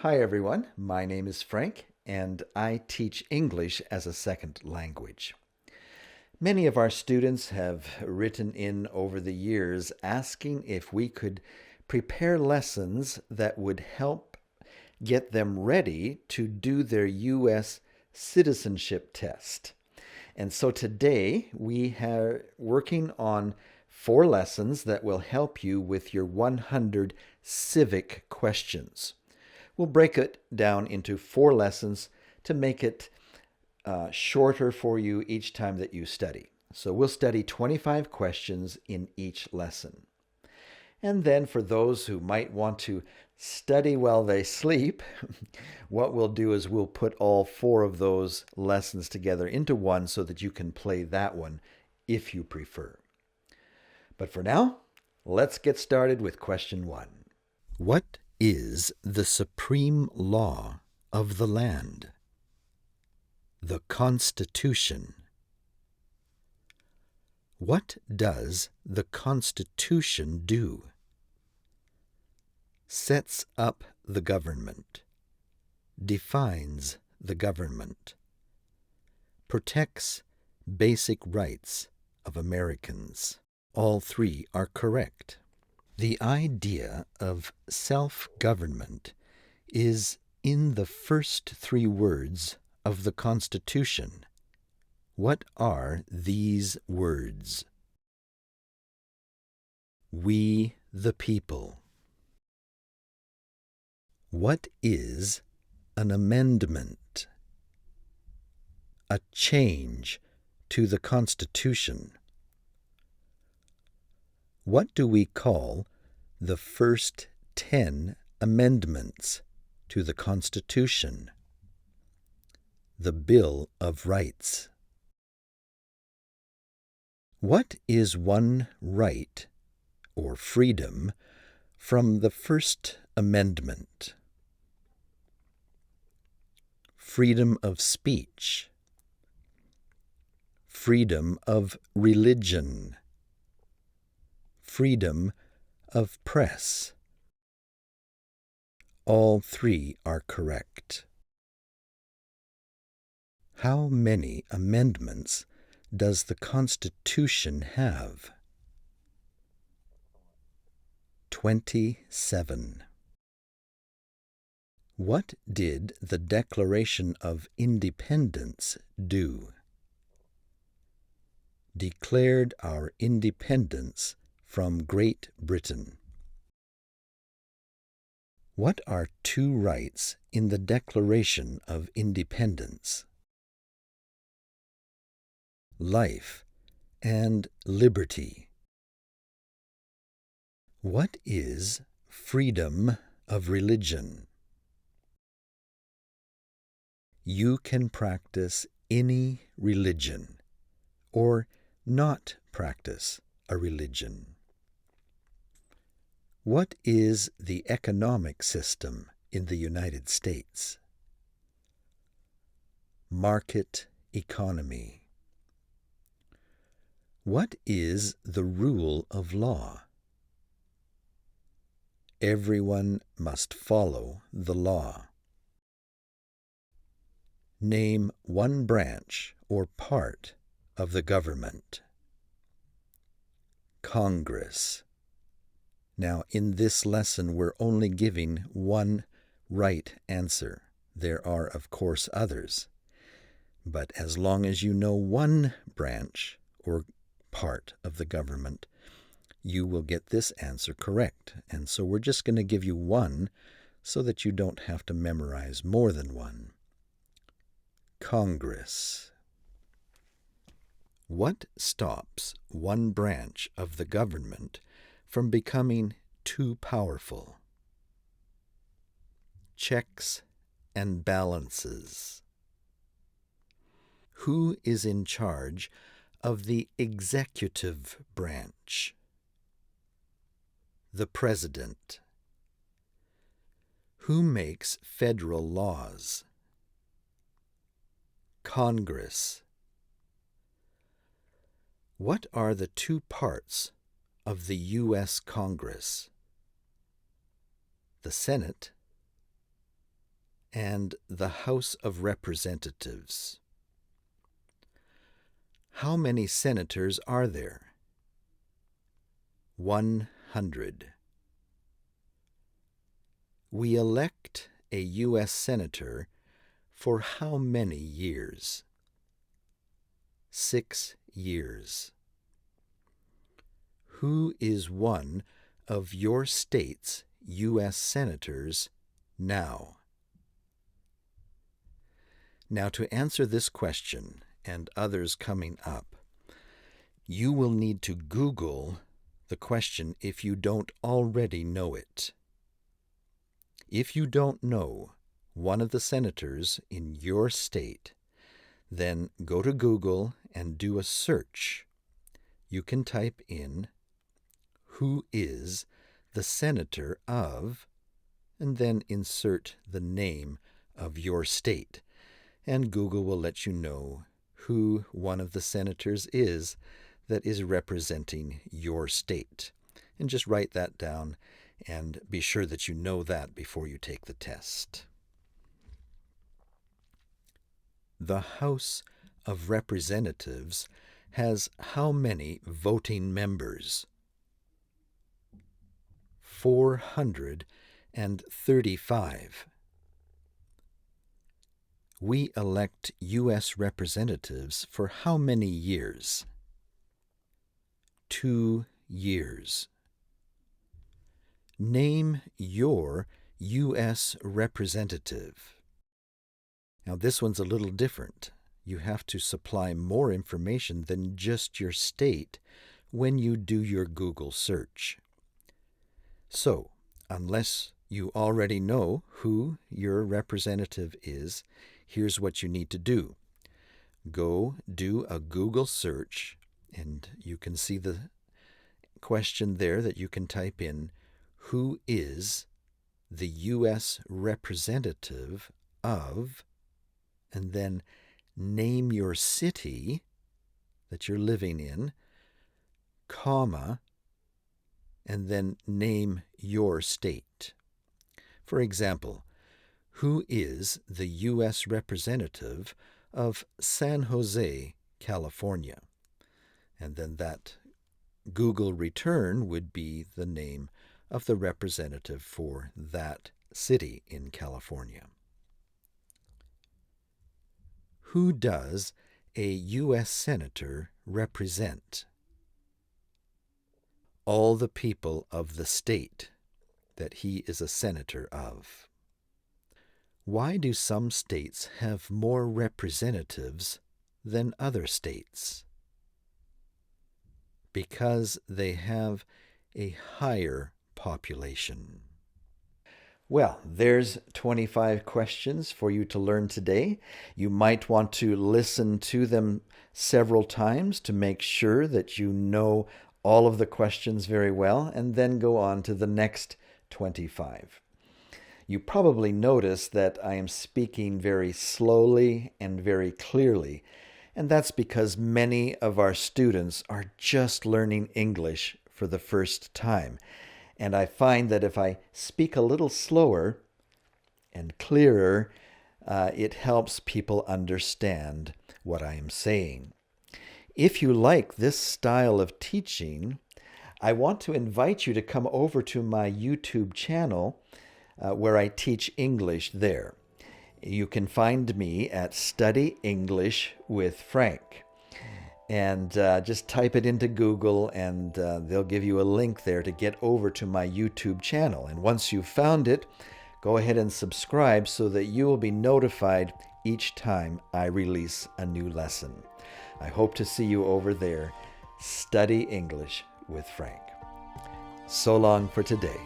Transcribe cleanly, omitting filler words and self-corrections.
Hi everyone, my name is Frank and I teach English as a second language. Many of our students have written in over the years asking if we could prepare lessons that would help get them ready to do their US citizenship test. And so today we are working on 4 lessons that will help you with your 100 civic questions. We'll break it down into 4 lessons to make it shorter for you each time that you study. So we'll study 25 questions in each lesson. And then for those who might want to study while they sleep, what we'll do is we'll put all 4 of those lessons together into one so that you can play that one if you prefer. But for now, let's get started with question 1. What is the supreme law of the land? The Constitution. What does the Constitution do? Sets up the government, defines the government, protects basic rights of Americans. All 3 are correct. The idea of self-government is in the first 3 words of the Constitution. What are these words? We the people. What is an amendment? A change to the Constitution. What do we call the first 10 amendments to the Constitution? The Bill of Rights. What is one right or freedom from the First Amendment? Freedom of speech. Freedom of religion. Freedom of press. All 3 are correct. How many amendments does the Constitution have? 27. What did the Declaration of Independence do? Declared our independence from Great Britain. What are 2 rights in the Declaration of Independence? Life and liberty. What is freedom of religion? You can practice any religion or not practice a religion. What is the economic system in the United States? Market economy. What is the rule of law? Everyone must follow the law. Name one branch or part of the government. Congress. Now, in this lesson, we're only giving one right answer. There are, of course, others. But as long as you know one branch or part of the government, you will get this answer correct. And so we're just going to give you one so that you don't have to memorize more than one. Congress. What stops one branch of the government from becoming too powerful? Checks and balances. Who is in charge of the executive branch? The President. Who makes federal laws? Congress. What are the 2 parts of the US Congress? The Senate and the House of Representatives. How many senators are there? 100. We elect a US Senator for how many years? 6 years. Who is one of your state's US Senators now? Now, to answer this question and others coming up, you will need to Google the question if you don't already know it. If you don't know one of the senators in your state, then go to Google and do a search. You can type in, "Who is the senator of," and then insert the name of your state. And Google will let you know who one of the senators is that is representing your state. And just write that down and be sure that you know that before you take the test. The House of Representatives has how many voting members? 435. We elect U.S. representatives for how many years? 2 years. Name your U.S. representative. Now, this one's a little different. You have to supply more information than just your state when you do your Google search. So, unless you already know who your representative is, here's what you need to do. Go do a Google search, and you can see the question there that you can type in, "Who is the U.S. representative of," and then name your city that you're living in, comma, and then name your state. For example, who is the U.S. representative of San Jose, California? And then that Google return would be the name of the representative for that city in California. Who does a U.S. Senator represent? All the people of the state that he is a senator of. Why do some states have more representatives than other states? Because they have a higher population. Well, there's 25 questions for you to learn today. You might want to listen to them several times to make sure that you know all of the questions very well, and then go on to the next 25. You probably notice that I am speaking very slowly and very clearly, and that's because many of our students are just learning English for the first time. And I find that if I speak a little slower and clearer, it helps people understand what I am saying. If you like this style of teaching, I want to invite you to come over to my YouTube channel where I teach English there. You can find me at Study English with Frank. And just type it into Google, and they'll give you a link there to get over to my YouTube channel. And once you've found it, go ahead and subscribe so that you will be notified each time I release a new lesson. I hope to see you over there. Study English with Frank. So long for today.